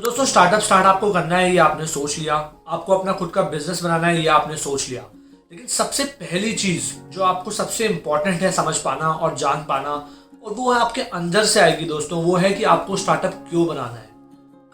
दोस्तों स्टार्ट आपको करना है, ये आपने सोच लिया। आपको अपना खुद का बिजनेस बनाना है, ये आपने सोच लिया। लेकिन सबसे पहली चीज जो आपको सबसे इंपॉर्टेंट है समझ पाना और जान पाना, और वो है आपके अंदर से आएगी दोस्तों, वो है कि आपको स्टार्टअप क्यों बनाना है।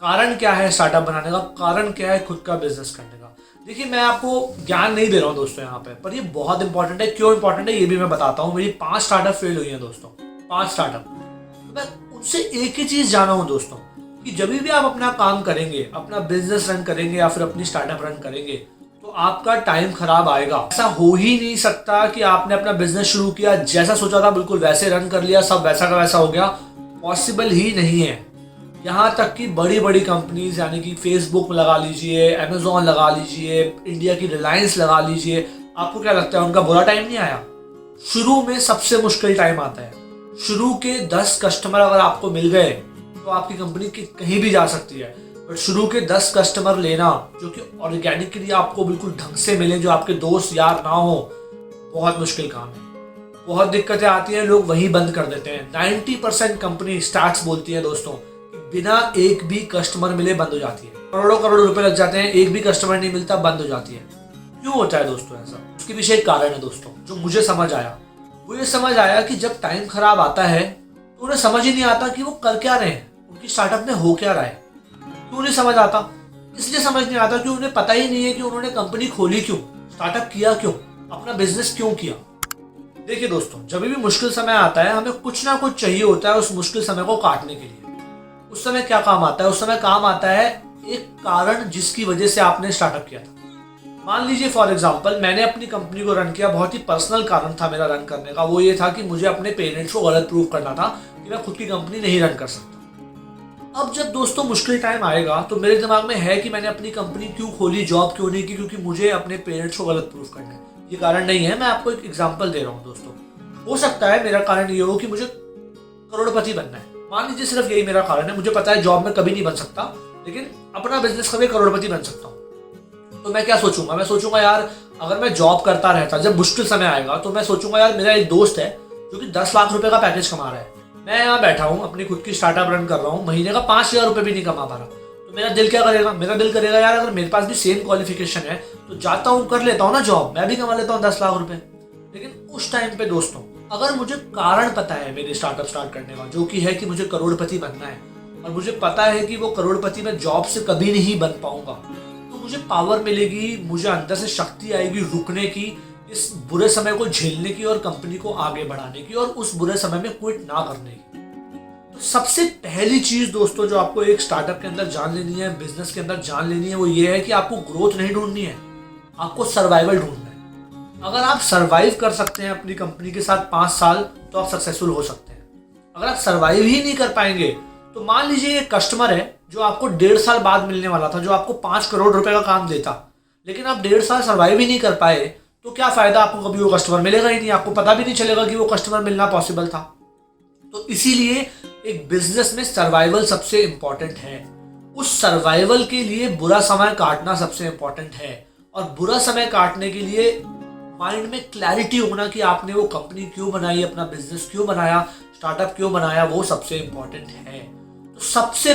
कारण क्या है स्टार्टअप बनाने का, कारण क्या है खुद का बिजनेस करने का। देखिए मैं आपको ज्ञान नहीं दे रहा हूँ दोस्तों यहाँ पे, पर ये बहुत इंपॉर्टेंट है। क्यों इंपॉर्टेंट है ये भी मैं बताता हूँ। मेरी 5 स्टार्टअप फेल हुई हैं दोस्तों, 5 स्टार्टअप। तो मैं उनसे एक ही चीज जाना हूँ दोस्तों, कि जब भी आप अपना काम करेंगे, अपना बिजनेस रन करेंगे या फिर अपनी स्टार्टअप रन करेंगे, तो आपका टाइम खराब आएगा। ऐसा हो ही नहीं सकता कि आपने अपना बिजनेस शुरू किया, जैसा सोचा था बिल्कुल वैसे रन कर लिया, सब वैसा का वैसा हो गया। पॉसिबल ही नहीं है। यहाँ तक कि बड़ी बड़ी कंपनीज यानी कि फेसबुक लगा लीजिए, अमेजोन लगा लीजिए, इंडिया की रिलायंस लगा लीजिए, आपको क्या लगता है उनका बुरा टाइम नहीं आया? शुरू में सबसे मुश्किल टाइम आता है। शुरू के 10 कस्टमर अगर आपको मिल गए तो आपकी कंपनी कहीं भी जा सकती है। बट शुरू के 10 कस्टमर लेना जो कि ऑर्गेनिकली आपको बिल्कुल ढंग से मिले, जो आपके दोस्त यार ना हो, बहुत मुश्किल काम है। बहुत दिक्कतें आती हैं, लोग वहीं बंद कर देते हैं। 90% कंपनी स्टार्ट्स बोलती है दोस्तों कि बिना एक भी कस्टमर मिले बंद हो जाती है। करोड़ों करोड़ रुपए लग जाते हैं, एक भी कस्टमर नहीं मिलता, बंद हो जाती है। क्यों होता है दोस्तों ऐसा? उसके पीछे एक कारण है दोस्तों, जो मुझे समझ आया। वो ये समझ आया कि जब टाइम खराब आता है तो उन्हें समझ ही नहीं आता कि वो कर क्या रहे हैं, उनकी स्टार्टअप में हो क्या रहा है। क्यों नहीं समझ आता? इसलिए समझ नहीं आता कि उन्हें पता ही नहीं है कि उन्होंने कंपनी खोली क्यों, स्टार्टअप किया क्यों, अपना बिजनेस क्यों किया। देखिए दोस्तों, जब भी मुश्किल समय आता है हमें कुछ ना कुछ चाहिए होता है उस मुश्किल समय को काटने के लिए। उस समय क्या काम आता है? उस समय काम आता है एक कारण जिसकी वजह से आपने स्टार्टअप किया था। मान लीजिए फॉर एग्जाम्पल मैंने अपनी कंपनी को रन किया, बहुत ही पर्सनल कारण था मेरा रन करने का। वो ये था कि मुझे अपने पेरेंट्स को गलत प्रूव करना था कि मैं खुद की कंपनी नहीं रन कर सकता। अब जब दोस्तों मुश्किल टाइम आएगा तो मेरे दिमाग में है कि मैंने अपनी कंपनी क्यों खोली, जॉब क्यों नहीं की, क्योंकि मुझे अपने पेरेंट्स को गलत प्रूफ करना है। ये कारण नहीं है, मैं आपको एक एग्जांपल दे रहा हूँ दोस्तों। हो सकता है मेरा कारण ये हो कि मुझे करोड़पति बनना है। मान लीजिए सिर्फ यही मेरा कारण है। मुझे पता है जॉब में कभी नहीं बन सकता, लेकिन अपना बिजनेस कभी करोड़पति बन सकता हूँ। तो मैं क्या सोचूंगा? मैं सोचूंगा यार अगर मैं जॉब करता रहता, जब मुश्किल समय आएगा तो मैं सोचूंगा यार मेरा एक दोस्त है जो कि 10 लाख रुपए का पैकेज कमा रहा है, मैं यहाँ बैठा हूँ अपनी खुद की स्टार्टअप रन कर रहा हूँ, महीने का 5,000 रुपये भी नहीं कमा पा रहा। तो मेरा दिल क्या करेगा? मेरा दिल करेगा यार अगर मेरे पास भी सेम क्वालिफिकेशन है तो जाता हूँ, कर लेता हूँ ना जॉब, मैं भी कमा लेता हूँ 10 लाख रुपए। लेकिन उस टाइम पे दोस्तों अगर मुझे कारण पता है मेरे स्टार्टअप स्टार्ट करने का, जो कि है कि मुझे करोड़पति बनना है, और मुझे पता है कि वो करोड़पति मैं जॉब से कभी नहीं बन पाऊंगा, तो मुझे पावर मिलेगी, मुझे अंदर से शक्ति आएगी रुकने की, इस बुरे समय को झेलने की और कंपनी को आगे बढ़ाने की, और उस बुरे समय में क्विट ना करने की। तो सबसे पहली चीज दोस्तों जो आपको एक स्टार्टअप के अंदर जान लेनी है, बिजनेस के अंदर जान लेनी है, वो ये है कि आपको ग्रोथ नहीं ढूंढनी है, आपको सर्वाइवल ढूंढना है। अगर आप सर्वाइव कर सकते हैं अपनी कंपनी के साथ 5 साल तो आप सक्सेसफुल हो सकते हैं। अगर आप सर्वाइव ही नहीं कर पाएंगे तो मान लीजिए एक कस्टमर है जो आपको 1.5 साल बाद मिलने वाला था, जो आपको 5 करोड़ रुपए का काम देता, लेकिन आप 1.5 साल सर्वाइव ही नहीं कर पाए, तो क्या फायदा? आपको कभी वो कस्टमर मिलेगा ही नहीं, आपको पता भी नहीं चलेगा कि वो कस्टमर मिलना पॉसिबल था। तो इसीलिए एक बिजनेस में सर्वाइवल सबसे इंपॉर्टेंट है। उस सर्वाइवल के लिए बुरा समय काटना सबसे इंपॉर्टेंट है, और बुरा समय काटने के लिए माइंड में क्लैरिटी होना कि आपने वो कंपनी क्यों बनाई, अपना बिजनेस क्यों बनाया, स्टार्टअप क्यों बनाया, वो सबसे इंपॉर्टेंट है। तो सबसे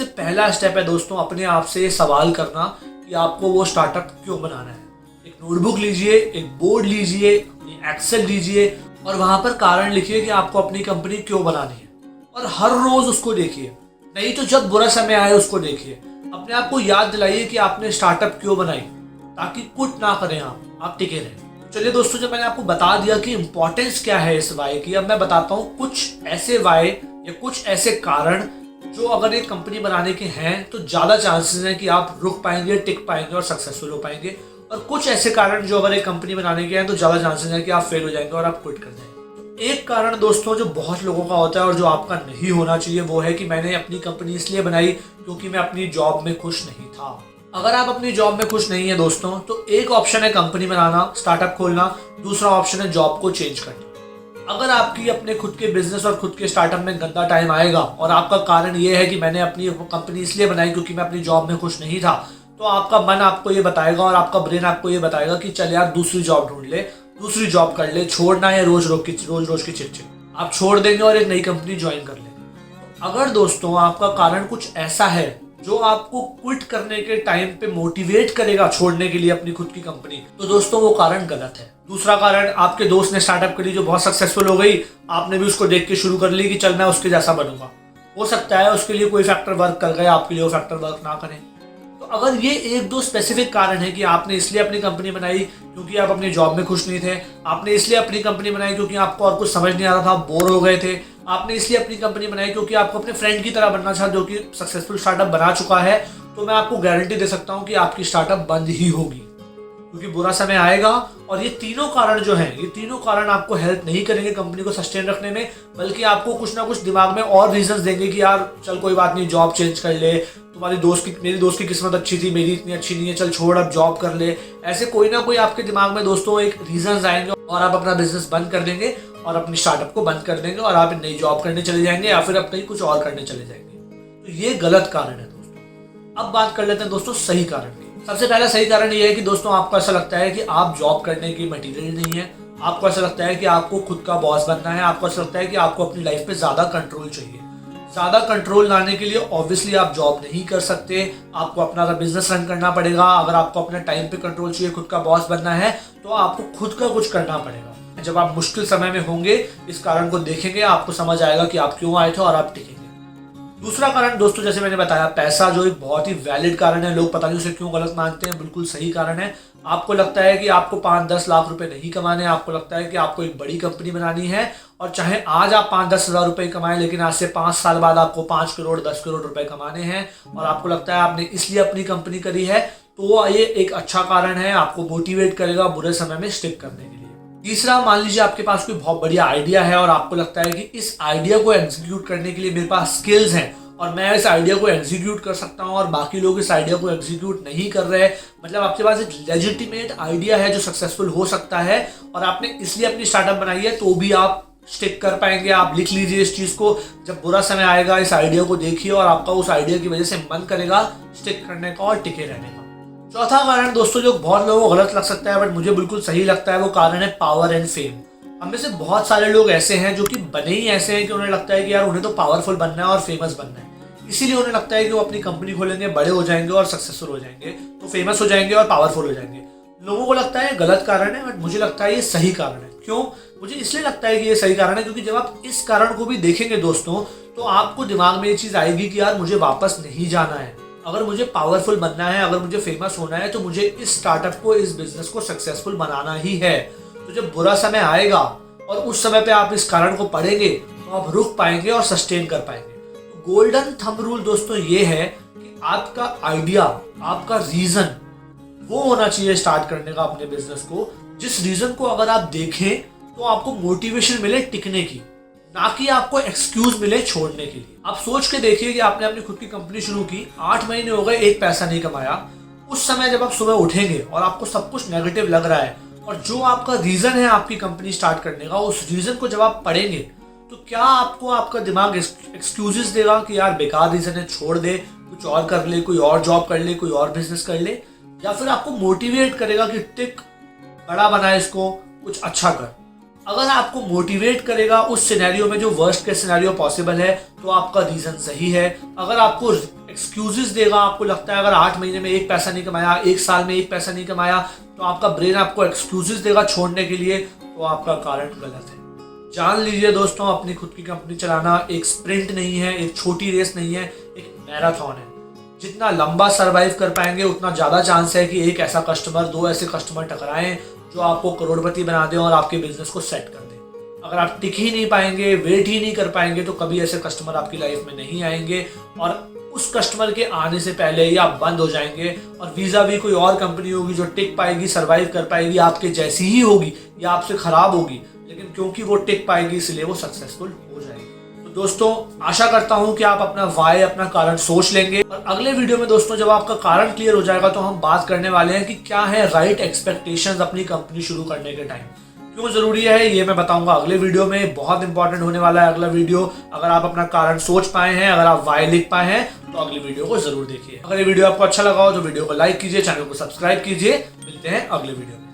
पहला स्टेप है दोस्तों अपने आप से सवाल करना कि आपको वो स्टार्टअप क्यों बनाना है। एक नोटबुक लीजिए, एक बोर्ड लीजिए, एक्सेल लीजिए, और वहां पर कारण लिखिए कि आपको अपनी कंपनी क्यों बनानी है, और हर रोज उसको देखिए। नहीं तो जब बुरा समय आए उसको देखिए, अपने आप को याद दिलाइए कि आपने स्टार्टअप क्यों बनाई, ताकि कुछ ना करें आप टिके रहें। चलिए दोस्तों, जब मैंने आपको बता दिया कि इंपॉर्टेंस क्या है इस वाई की, अब मैं बताता हूँ कुछ ऐसे वाई या कुछ ऐसे कारण जो अगर एक कंपनी बनाने के हैं तो ज्यादा चांसेस हैं कि आप रुक पाएंगे, टिक पाएंगे और सक्सेसफुल हो पाएंगे, और कुछ ऐसे कारण जो अगर एक कंपनी बनाने के हैं तो ज्यादा चांसेस हैं कि आप फेल हो जाएंगे और आप क्विट कर जाएंगे। एक कारण दोस्तों जो बहुत लोगों का होता है और जो आपका नहीं होना चाहिए, वो है कि मैंने अपनी कंपनी इसलिए बनाई क्योंकि मैं अपनी जॉब में खुश नहीं था। अगर आप अपनी जॉब में खुश नहीं है दोस्तों, तो एक ऑप्शन है कंपनी बनाना, स्टार्टअप खोलना, दूसरा ऑप्शन है जॉब को चेंज करना। अगर आपकी अपने खुद के बिजनेस और खुद के स्टार्टअप में गंदा टाइम आएगा और आपका कारण ये है कि मैंने अपनी कंपनी इसलिए बनाई क्योंकि मैं अपनी जॉब में खुश नहीं था, तो आपका मन आपको ये बताएगा और आपका ब्रेन आपको ये बताएगा कि चल यार दूसरी जॉब ढूंढ ले, दूसरी जॉब कर ले, छोड़ना है रोज रोज की चिट। आप छोड़ देंगे और एक नई कंपनी ज्वाइन कर लेंगे। अगर दोस्तों आपका कारण कुछ ऐसा है जो आपको क्विट करने के टाइम पे मोटिवेट करेगा छोड़ने के लिए अपनी खुद की कंपनी, तो दोस्तों वो कारण गलत है। दूसरा कारण, आपके दोस्त ने स्टार्टअप करी जो बहुत सक्सेसफुल हो गई, आपने भी उसको देख के शुरू कर ली कि चल मैं उसके जैसा बनूंगा। हो सकता है उसके लिए कोई फैक्टर वर्क कर गया, आपके लिए वो फैक्टर वर्क ना करे। तो अगर ये एक दो स्पेसिफिक कारण है कि आपने इसलिए अपनी कंपनी बनाई क्योंकि आप अपनी जॉब में खुश नहीं थे, आपने इसलिए अपनी कंपनी बनाई क्योंकि आपको और कुछ समझ नहीं आ रहा था, आप बोर हो गए थे, आपने इसलिए अपनी कंपनी बनाई क्योंकि आपको अपने फ्रेंड की तरह बनना था जो कि सक्सेसफुल स्टार्टअप बना चुका है, तो मैं आपको गारंटी दे सकता हूं कि आपकी स्टार्टअप बंद ही होगी, क्योंकि बुरा समय आएगा। और ये तीनों कारण जो हैं, ये तीनों कारण आपको हेल्प नहीं करेंगे कंपनी को सस्टेन रखने में, बल्कि आपको कुछ ना कुछ दिमाग में और रीजंस देंगे कि यार चल कोई बात नहीं, जॉब चेंज कर ले, मेरी दोस्त की किस्मत अच्छी थी, मेरी इतनी अच्छी नहीं है, चल छोड़ अब जॉब कर ले। ऐसे कोई ना कोई आपके दिमाग में दोस्तों एक रीजंस आएंगे और आप अपना बिजनेस बंद कर देंगे और अपनी स्टार्टअप को बंद कर देंगे और आप नई जॉब करने चले जाएंगे या फिर अब कहीं कुछ और करने चले जाएंगे। तो ये गलत कारण है दोस्तों। अब बात कर लेते हैं दोस्तों सही कारण की। सबसे पहला सही कारण ये है कि दोस्तों आपको ऐसा लगता है कि आप जॉब करने की मटेरियल नहीं है, आपको ऐसा लगता है कि आपको खुद का बॉस बनना है, आपको ऐसा लगता है कि आपको अपनी लाइफ पे ज्यादा कंट्रोल चाहिए। ज्यादा कंट्रोल लाने के लिए ऑब्वियसली आप जॉब नहीं कर सकते, आपको अपना बिजनेस रन करना पड़ेगा। अगर आपको अपने टाइम पे कंट्रोल चाहिए, खुद का बॉस बनना है, तो आपको खुद का कुछ करना पड़ेगा। जब आप मुश्किल समय में होंगे, इस कारण को देखेंगे, आपको समझ आएगा कि आप क्यों आए थे और आप टिकेंगे। दूसरा कारण दोस्तों, जैसे मैंने बताया, पैसा, जो एक बहुत ही वैलिड कारण है, लोग पता नहीं उसे क्यों गलत मानते हैं, बिल्कुल सही कारण है। आपको लगता है कि आपको 5-10 लाख रुपए नहीं कमाने, आपको लगता है कि आपको एक बड़ी कंपनी बनानी है, और चाहे आज आप 5-10 हज़ार रुपए कमाएं, लेकिन आज से 5 साल बाद आपको 5 करोड़ 10 करोड़ रुपए कमाने हैं, और आपको लगता है आपने इसलिए अपनी कंपनी करी है, तो ये एक अच्छा कारण है, आपको मोटिवेट करेगा बुरे समय में स्टिक करने के लिए। तीसरा, मान लीजिए आपके पास कोई बहुत बढ़िया आइडिया है और आपको लगता है कि इस आइडिया को एग्जीक्यूट करने के लिए मेरे पास स्किल्स हैं और मैं इस आइडिया को एग्जीक्यूट कर सकता हूं और बाकी लोग इस आइडिया को एग्जीक्यूट नहीं कर रहे। मतलब आपके पास एक लेजिटिमेट आइडिया है जो सक्सेसफुल हो सकता है और आपने इसलिए अपनी स्टार्टअप बनाई है, तो भी आप स्टिक कर पाएंगे। आप लिख लीजिए इस चीज को, जब बुरा समय आएगा इस आइडिया को देखिए और आपका उस आइडिया की वजह से मन करेगा स्टिक करने का और टिके रहने का। चौथा कारण दोस्तों, जो बहुत लोगों को गलत लग सकता है बट मुझे बिल्कुल सही लगता है, वो कारण है पावर एंड फेम। हम में से बहुत सारे लोग ऐसे हैं जो कि बने ही ऐसे हैं कि उन्हें लगता है कि यार उन्हें तो पावरफुल बनना है और फेमस बनना है, इसीलिए उन्हें लगता है कि वो अपनी कंपनी खोलेंगे, बड़े हो जाएंगे और सक्सेसफुल हो जाएंगे, तो फेमस हो जाएंगे और पावरफुल हो जाएंगे। लोगों को लगता है गलत कारण है, बट मुझे लगता है ये सही कारण है। क्यों? मुझे इसलिए लगता है कि ये सही कारण है क्योंकि जब आप इस कारण को भी देखेंगे दोस्तों, तो आपको दिमाग में ये चीज आएगी कि यार मुझे वापस नहीं जाना है। अगर मुझे पावरफुल बनना है, अगर मुझे फेमस होना है, तो मुझे इस स्टार्टअप को, इस बिजनेस को सक्सेसफुल बनाना ही है। तो जब बुरा समय आएगा और उस समय पे आप इस कारण को पढ़ेंगे, तो आप रुक पाएंगे और सस्टेन कर पाएंगे। तो गोल्डन थंब रूल दोस्तों ये है कि आपका आइडिया, आपका रीजन वो होना चाहिए स्टार्ट करने का अपने बिजनेस को, जिस रीजन को अगर आप देखें तो आपको मोटिवेशन मिले टिकने की, ना कि आपको एक्सक्यूज मिले छोड़ने के लिए। आप सोच के देखिए कि आपने अपनी खुद की कंपनी शुरू की, 8 महीने हो गए, एक पैसा नहीं कमाया। उस समय जब आप सुबह उठेंगे और आपको सब कुछ नेगेटिव लग रहा है, और जो आपका रीजन है आपकी कंपनी स्टार्ट करने का, उस रीजन को जब आप पढ़ेंगे, तो क्या आपको आपका दिमाग एक्सक्यूजेस देगा कि यार बेकार रीजन है, छोड़ दे, कुछ और कर ले, कोई और जॉब कर ले, कोई और बिजनेस कर ले, या फिर आपको मोटिवेट करेगा कि टिक, बड़ा बना इसको, कुछ अच्छा कर। अगर आपको मोटिवेट करेगा उस सिनेरियो में जो वर्स्ट केस सिनेरियो पॉसिबल है, तो आपका रीजन सही है। अगर आपको एक्सक्यूजेस देगा, आपको लगता है अगर 8 महीने में एक पैसा नहीं कमाया, 1 साल में एक पैसा नहीं कमाया, तो आपका ब्रेन आपको एक्सक्यूजेस देगा छोड़ने के लिए, तो आपका कारण गलत है। जान लीजिए दोस्तों, अपनी खुद की कंपनी चलाना एक स्प्रिंट नहीं है, एक छोटी रेस नहीं है, एक मैराथन है। जितना लंबा सरवाइव कर पाएंगे, उतना ज्यादा चांस है कि एक ऐसा कस्टमर, 2 ऐसे कस्टमर टकराएं जो आपको करोड़पति बना दें और आपके बिजनेस को सेट कर दें। अगर आप टिक ही नहीं पाएंगे, वेट ही नहीं कर पाएंगे, तो कभी ऐसे कस्टमर आपकी लाइफ में नहीं आएंगे और उस कस्टमर के आने से पहले ही आप बंद हो जाएंगे और वीजा भी कोई और कंपनी होगी जो टिक पाएगी, सरवाइव कर पाएगी, आपके जैसी ही होगी या आपसे खराब होगी, लेकिन क्योंकि वो टिक पाएगी इसलिए वो सक्सेसफुल हो जाएगी। तो दोस्तों, आशा करता हूं कि आप अपना वाई, अपना कारण सोच लेंगे। और अगले वीडियो में दोस्तों, जब आपका कारण क्लियर हो जाएगा, तो हम बात करने वाले हैं कि क्या है राइट एक्सपेक्टेशंस अपनी कंपनी शुरू करने के टाइम, क्यों जरूरी है, ये मैं बताऊंगा अगले वीडियो में। बहुत इंपॉर्टेंट होने वाला है अगला वीडियो। अगर आप अपना कारण सोच पाए हैं, अगर आप वाई लिख पाए हैं, तो अगली वीडियो को जरूर देखिए। अगर ये वीडियो आपको अच्छा लगा हो तो वीडियो को लाइक कीजिए, चैनल को सब्सक्राइब कीजिए। मिलते हैं अगले वीडियो में।